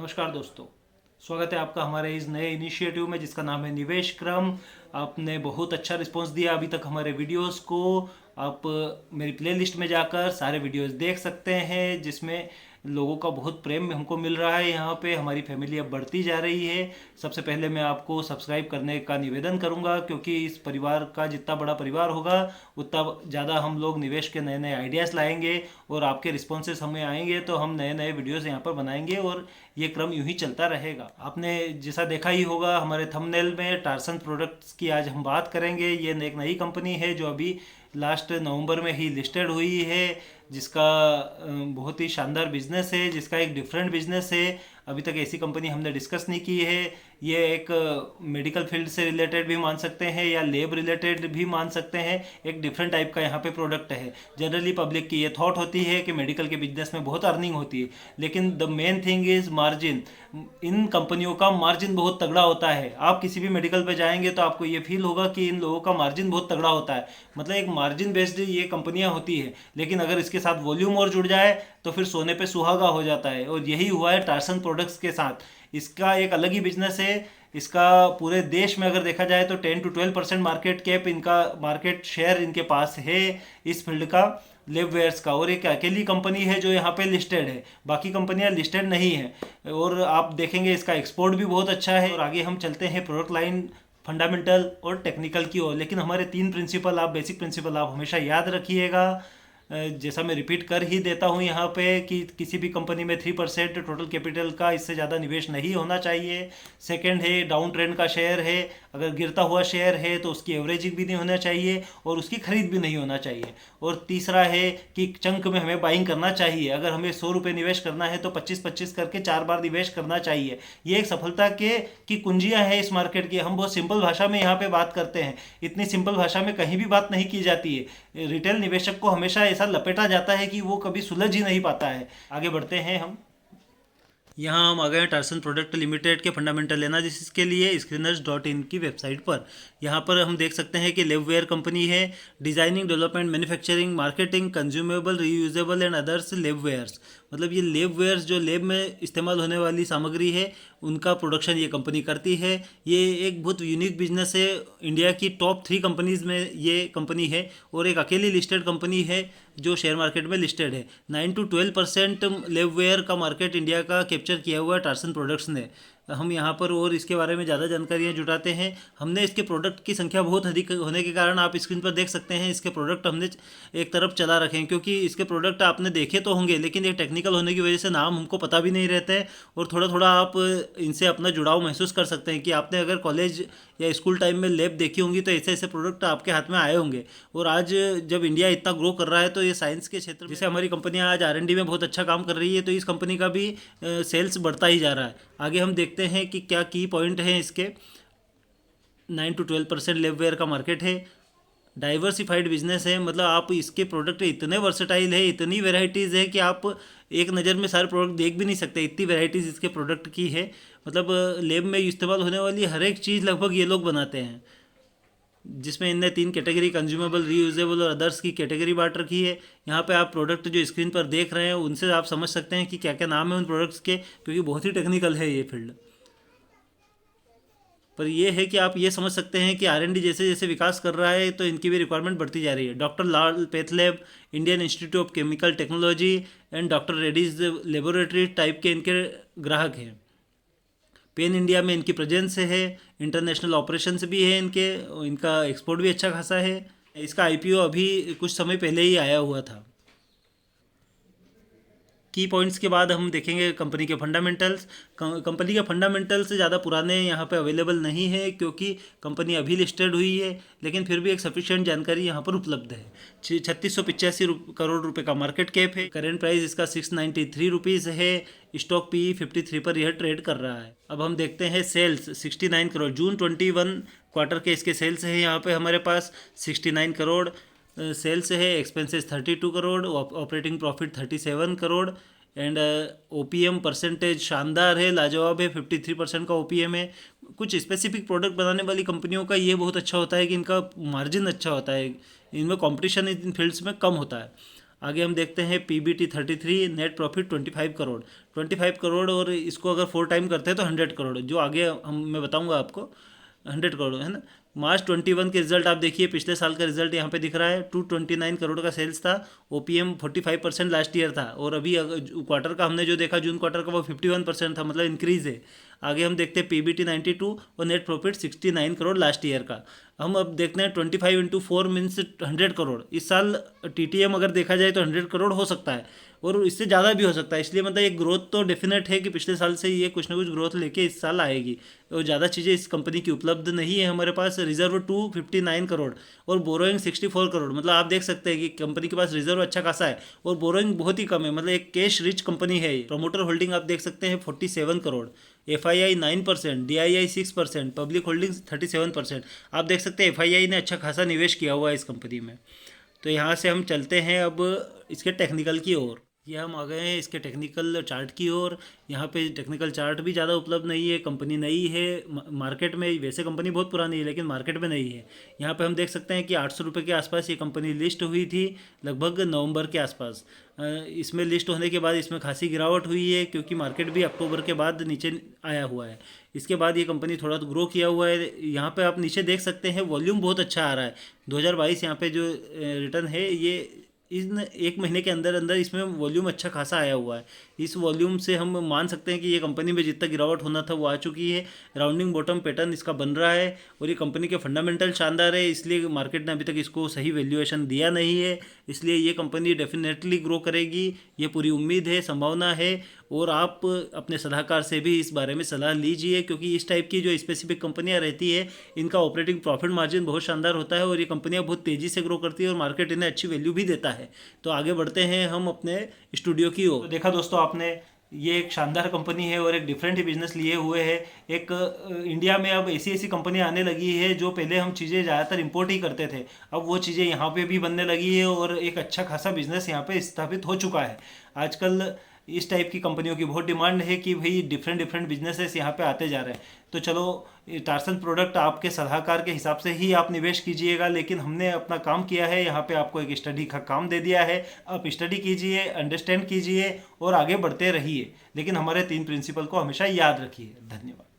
नमस्कार दोस्तों, स्वागत है आपका हमारे इस नए इनिशिएटिव में जिसका नाम है निवेश क्रम। आपने बहुत अच्छा रिस्पांस दिया अभी तक हमारे वीडियोस को। आप मेरी प्लेलिस्ट में जाकर सारे वीडियोस देख सकते हैं जिसमें लोगों का बहुत प्रेम हमको मिल रहा है। यहाँ पे हमारी फैमिली अब बढ़ती जा रही है। सबसे पहले मैं आपको सब्सक्राइब करने का निवेदन करूँगा, क्योंकि इस परिवार का जितना बड़ा परिवार होगा उतना ज़्यादा हम लोग निवेश के नए नए आइडियाज़ लाएंगे और आपके रिस्पॉन्सेस हमें आएंगे तो हम नए नए वीडियोस यहाँ पर बनाएंगे और ये क्रम यूं ही चलता रहेगा। आपने जैसा देखा ही होगा हमारे थंबनेल में, टार्सन प्रोडक्ट्स की आज हम बात करेंगे। ये एक नई कंपनी है जो अभी लास्ट नवंबर में ही लिस्टेड हुई है, जिसका बहुत ही शानदार बिजनेस है, जिसका एक डिफरेंट बिजनेस है। अभी तक ऐसी कंपनी हमने डिस्कस नहीं की है। ये एक मेडिकल फील्ड से रिलेटेड भी मान सकते हैं या लैब रिलेटेड भी मान सकते हैं। एक डिफरेंट टाइप का यहाँ पे प्रोडक्ट है। जनरली पब्लिक की ये थॉट होती है कि मेडिकल के बिजनेस में बहुत अर्निंग होती है, लेकिन the main thing is margin. इन कंपनियों का मार्जिन बहुत तगड़ा होता है। आप किसी भी मेडिकल पे जाएंगे तो आपको ये फील होगा कि इन लोगों का मार्जिन बहुत तगड़ा होता है। मतलब एक मार्जिन बेस्ड ये कंपनियां होती है, लेकिन अगर इसके साथ वॉल्यूम और जुड़ जाए तो फिर सोने पे सुहागा हो जाता है। और यही हुआ है टार्सन प्रोडक्ट्स के साथ। इसका एक अलग ही बिजनेस है। इसका पूरे देश में अगर देखा जाए तो 10 to 12% मार्केट कैप, इनका मार्केट शेयर इनके पास है इस फील्ड का, लेबवेयर्स का। और एक अकेली कंपनी है जो यहाँ पे लिस्टेड है, बाकी कंपनियां लिस्टेड नहीं है। और आप देखेंगे इसका एक्सपोर्ट भी बहुत अच्छा है। और आगे हम चलते हैं प्रोडक्ट लाइन, फंडामेंटल और टेक्निकल की ओर। लेकिन हमारे 3 प्रिंसिपल, आप बेसिक प्रिंसिपल आप हमेशा याद रखिएगा। जैसा मैं रिपीट कर ही देता हूँ यहाँ पे कि किसी भी कंपनी में 3% टोटल कैपिटल का इससे ज़्यादा निवेश नहीं होना चाहिए। सेकंड है, डाउन ट्रेंड का शेयर है, अगर गिरता हुआ शेयर है तो उसकी एवरेजिंग भी नहीं होना चाहिए और उसकी खरीद भी नहीं होना चाहिए। और तीसरा है कि चंक में हमें बाइंग करना चाहिए। अगर हमें 100 रुपये निवेश करना है तो 25-25 करके 4 बार निवेश करना चाहिए। ये एक सफलता के की कुंजियाँ हैं इस मार्केट की। हम बहुत सिंपल भाषा में यहाँ पे बात करते हैं, इतनी सिंपल भाषा में कहीं भी बात नहीं की जाती है। रिटेल निवेशक को हमेशा ऐसा लपेटा जाता है कि वो कभी सुलझ ही नहीं पाता है। आगे बढ़ते हैं हम। यहाँ हम आ गए हैं टार्सन प्रोडक्ट लिमिटेड के फंडामेंटल एनालिसिस के लिए स्क्रीनर्स.इन की वेबसाइट पर। यहाँ पर हम देख सकते हैं कि लेबवेयर कंपनी है। Designing, development, manufacturing, marketing, consumable, reusable and others labwares. मतलब ये लेबवेयर्स जो लेब में इस्तेमाल होने वाली सामग्री है उनका प्रोडक्शन ये कंपनी करती है। ये एक बहुत यूनिक बिजनेस है। इंडिया की टॉप 3 कंपनीज में ये कंपनी है और एक अकेली लिस्टेड कंपनी है जो शेयर मार्केट में लिस्टेड है। 9 to 12% लेबवेयर का मार्केट इंडिया का कैप्चर किया हुआ है टार्सन प्रोडक्ट्स ने। हम यहाँ पर और इसके बारे में ज़्यादा जानकारियाँ जुटाते हैं। हमने इसके प्रोडक्ट की संख्या बहुत अधिक होने के कारण आप स्क्रीन पर देख सकते हैं इसके प्रोडक्ट हमने एक तरफ चला रखे हैं, क्योंकि इसके प्रोडक्ट आपने देखे तो होंगे लेकिन ये टेक्निकल होने की वजह से नाम हमको पता भी नहीं रहते हैं। और थोड़ा थोड़ा आप इनसे अपना जुड़ाव महसूस कर सकते हैं कि आपने अगर कॉलेज या स्कूल टाइम में लैब देखी होंगी तो ऐसे ऐसे प्रोडक्ट आपके हाथ में आए होंगे। और आज जब इंडिया इतना ग्रो कर रहा है तो ये साइंस के क्षेत्र में, जैसे हमारी कंपनियां आज R&D में बहुत अच्छा काम कर रही है, तो इस कंपनी का भी सेल्स बढ़ता ही जा रहा है। आगे हम देखते हैं कि क्या की पॉइंट हैं इसके। 9 to 12% लेबवेयर का मार्केट है। डाइवर्सिफाइड बिजनेस है, मतलब आप इसके प्रोडक्ट इतने वर्सेटाइल है, इतनी वेराइटीज़ है कि आप एक नज़र में सारे प्रोडक्ट देख भी नहीं सकते, इतनी वेराइटीज़ इसके प्रोडक्ट की है। मतलब लैब में इस्तेमाल होने वाली हर एक चीज़ लगभग ये लोग बनाते हैं, जिसमें इनने 3 कैटेगरी, कंज्यूमेबल, रीयूजेबल और अदर्स की कैटेगरी बांट रखी है। यहाँ पे आप प्रोडक्ट जो स्क्रीन पर देख रहे हैं उनसे आप समझ सकते हैं कि क्या क्या नाम है उन प्रोडक्ट्स के, क्योंकि बहुत ही टेक्निकल है ये फील्ड। पर यह है कि आप ये समझ सकते हैं कि R&D जैसे जैसे विकास कर रहा है तो इनकी भी रिक्वायरमेंट बढ़ती जा रही है। Doctor Lal path lab, Indian institute of chemical technology and doctor Reddy's laboratory type के इनके ग्राहक हैं। पेन इंडिया में इनकी प्रेजेंस है, इंटरनेशनल ऑपरेशंस भी है इनके, इनका एक्सपोर्ट भी अच्छा खासा है। इसका IPO अभी कुछ समय पहले ही आया हुआ था। की पॉइंट्स के बाद हम देखेंगे कंपनी के फंडामेंटल्स। कंपनी के फंडामेंटल्स ज़्यादा पुराने यहाँ पे अवेलेबल नहीं है, क्योंकि कंपनी अभी लिस्टेड हुई है, लेकिन फिर भी एक सफिशिएंट जानकारी यहाँ पर उपलब्ध है। 3685 करोड़ रुपए का मार्केट कैप है। करेंट प्राइस इसका 693 रुपीज़ है। स्टॉक PE 53 पर यह ट्रेड कर रहा है। अब हम देखते हैं सेल्स। 69 करोड़ जून 21 क्वार्टर के इसके सेल्स है यहाँ पे हमारे पास 69 करोड़ सेल्स है। Expenses 32 crore, operating profit 37 crore and OPM percentage शानदार है, लाजवाब है। 53% का OPM है। कुछ स्पेसिफिक प्रोडक्ट बनाने वाली कंपनियों का ये बहुत अच्छा होता है कि इनका मार्जिन अच्छा होता है, इनमें कंपटीशन इन फील्ड्स में कम होता है। आगे हम देखते हैं PBT 33, नेट प्रॉफिट 25 करोड़, और इसको अगर 4 टाइम करते हैं तो 100 करोड़, जो आगे मैं बताऊंगा आपको। 100 करोड़ है ना। मार्च 21 के रिजल्ट आप देखिए, पिछले साल का रिजल्ट यहाँ पे दिख रहा है। 229 करोड़ का सेल्स था। OPM 45% लास्ट ईयर था, और अभी क्वार्टर का हमने जो देखा जून क्वार्टर का, वो 51% था, मतलब इंक्रीज है। आगे हम देखते हैं PBT 92 और net profit 69 crore last year का। हम अब देखते हैं 25 इंटू 4 मीन्स 100 करोड़। इस साल TTM अगर देखा जाए तो 100 करोड़ हो सकता है, और इससे ज़्यादा भी हो सकता है। इसलिए मतलब एक ग्रोथ तो डेफिनेट है कि पिछले साल से ये कुछ ना कुछ ग्रोथ लेके इस साल आएगी। और ज़्यादा चीज़ें इस कंपनी की उपलब्ध नहीं है हमारे पास। रिजर्व 259 करोड़ और बोरोइंग 64 करोड़, मतलब आप देख सकते हैं कि कंपनी के पास रिजर्व अच्छा खासा है और बोरोइंग बहुत ही कम है, मतलब एक कैश रिच कंपनी है ये। प्रमोटर होल्डिंग आप देख सकते हैं 47 crore, FII 9%, DII 6%, public holdings 37%। आप देख सकते हैं FII ने अच्छा खासा निवेश किया हुआ है इस कंपनी में। तो यहाँ से हम चलते हैं अब इसके टेक्निकल की ओर। ये हम आ गए हैं इसके टेक्निकल चार्ट की ओर। यहाँ पे टेक्निकल चार्ट भी ज़्यादा उपलब्ध नहीं है, कंपनी नई है मार्केट में। वैसे कंपनी बहुत पुरानी है लेकिन मार्केट में नहीं है। यहाँ पे हम देख सकते हैं कि 800 रुपये के आसपास ये कंपनी लिस्ट हुई थी, लगभग नवंबर के आसपास। इसमें लिस्ट होने के बाद इसमें खासी गिरावट हुई है, क्योंकि मार्केट भी अक्टूबर के बाद नीचे आया हुआ है। इसके बाद ये कंपनी थोड़ा तो ग्रो किया हुआ है। यहाँ पे आप नीचे देख सकते हैं वॉल्यूम बहुत अच्छा आ रहा है। 2022 यहाँ पे जो रिटर्न है, ये इन एक महीने के अंदर अंदर इसमें वॉल्यूम अच्छा खासा आया हुआ है। इस वॉल्यूम से हम मान सकते हैं कि ये कंपनी में जितना गिरावट होना था वो आ चुकी है। राउंडिंग बॉटम पैटर्न इसका बन रहा है, और ये कंपनी के फंडामेंटल शानदार है, इसलिए मार्केट ने अभी तक इसको सही वैल्यूएशन दिया नहीं है। इसलिए ये कंपनी डेफिनेटली ग्रो करेगी, ये पूरी उम्मीद है, संभावना है। और आप अपने सलाहकार से भी इस बारे में सलाह लीजिए, क्योंकि इस टाइप की जो स्पेसिफिक कंपनियां रहती है इनका ऑपरेटिंग प्रॉफिट मार्जिन बहुत शानदार होता है, और ये कंपनियां बहुत तेज़ी से ग्रो करती है और मार्केट इन्हें अच्छी वैल्यू भी देता है। तो आगे बढ़ते हैं हम अपने स्टूडियो की ओर। तो देखा दोस्तों आपने, ये एक शानदार कंपनी है और एक डिफरेंट ही बिजनेस लिए हुए है। एक इंडिया में अब ऐसी ऐसी कंपनियां आने लगी है जो पहले हम चीज़ें ज़्यादातर इंपोर्ट ही करते थे, अब वो चीज़ें यहाँ पे भी बनने लगी है, और एक अच्छा खासा बिजनेस यहाँ पे स्थापित हो चुका है। आजकल इस टाइप की कंपनियों की बहुत डिमांड है कि भाई डिफरेंट डिफरेंट बिजनेसेस यहाँ पे आते जा रहे हैं। तो चलो, टार्सन प्रोडक्ट आपके सलाहकार के हिसाब से ही आप निवेश कीजिएगा, लेकिन हमने अपना काम किया है, यहाँ पे आपको एक स्टडी का काम दे दिया है। आप स्टडी कीजिए, अंडरस्टैंड कीजिए और आगे बढ़ते रहिए, लेकिन हमारे 3 प्रिंसिपल को हमेशा याद रखिए। धन्यवाद।